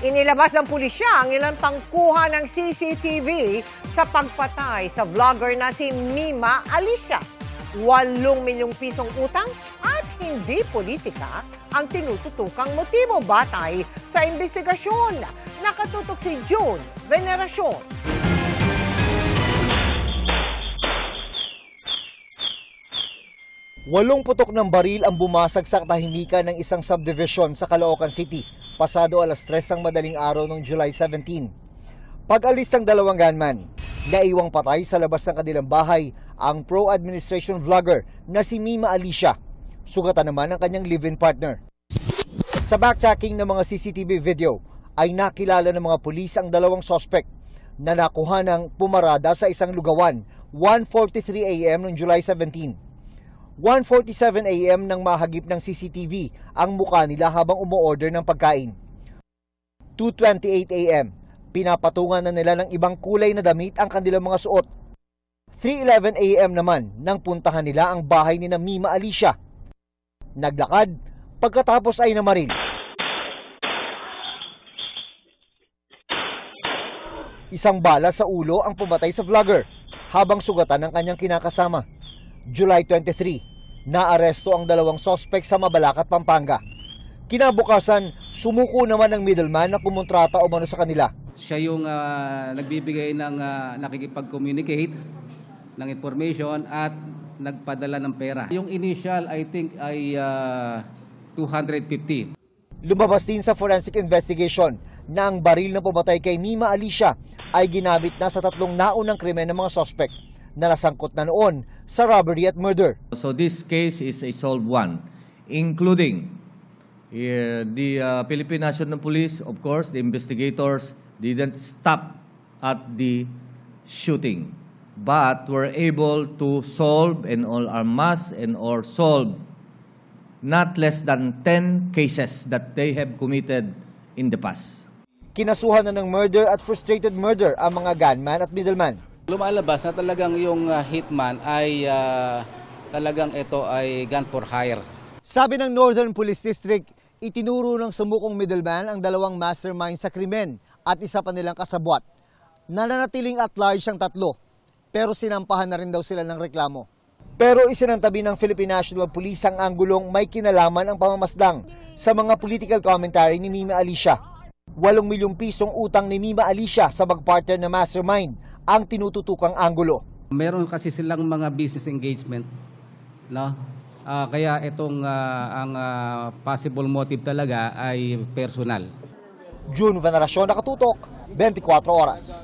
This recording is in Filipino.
Inilabas ng pulisya ang ilang tangkuhan ng CCTV sa pagpatay sa vlogger na si Mima Alicia. 8 milyong pisong utang at hindi politika ang tinututukang motibo batay sa investigasyon. Nakatutok si June Veneracion. Walong putok ng baril ang bumasag sa katahimikan ng isang subdivision sa Caloocan City pasado alas 3 ng madaling araw noong July 17. Pag-alis ng dalawang gunman, naiwang patay sa labas ng kanilang bahay ang pro-administration vlogger na si Mima Alicia. Sugatan naman ang kanyang live-in partner. Sa backtracking ng mga CCTV video ay nakilala ng mga pulis ang dalawang suspect na nakuha ng pumarada sa isang lugawan 1:43 AM noong July 17. 1:47 AM nang mahagip ng CCTV ang mukha nila habang umu-order ng pagkain. 2:28 AM, pinapatungan na nila ng ibang kulay na damit ang kanilang mga suot. 3:11 AM naman nang puntahan nila ang bahay ni Mima Alicia. Naglakad, pagkatapos ay namaril. Isang bala sa ulo ang pumatay sa vlogger habang sugatan ng kanyang kinakasama. July 23, naaresto ang dalawang suspect sa Mabalacat, Pampanga. Kinabukasan, sumuko naman ng middleman na kumontrata umano sa kanila. Siya yung nagbibigay ng nakikipag-communicate ng information at nagpadala ng pera. Yung initial, I think, ay 250. Lumabas din sa forensic investigation na ang baril na pumatay kay Mima Alicia ay ginamit na sa 3 naunang krimen ng mga suspect na nasangkot na noon sa robbery at murder. So this case is a solved one, including the Philippine National Police, of course, the investigators didn't stop at the shooting, but were able to solve and all unmask and or solve not less than 10 cases that they have committed in the past. Kinasuhan na ng murder at frustrated murder ang mga gunman at middleman. Lumalabas na talagang yung hitman ay talagang ito ay gun for hire. Sabi ng Northern Police District, itinuro ng sumukong middleman ang dalawang mastermind sa krimen at isa pa nilang kasabwat. Nananatiling at large ang 3, pero sinampahan na rin daw sila ng reklamo. Pero isinantabi ng Philippine National Police ang anggulong may kinalaman ang pamamasdang sa mga political commentary ni Mima Alicia. 8 milyong pisong utang ni Mima Alicia sa mag-partner na mastermind ang tinututukang anggulo. Meron kasi silang mga business engagement, no? Kaya itong ang possible motive talaga ay personal. June Veneracion, Nakatutok, 24 Oras.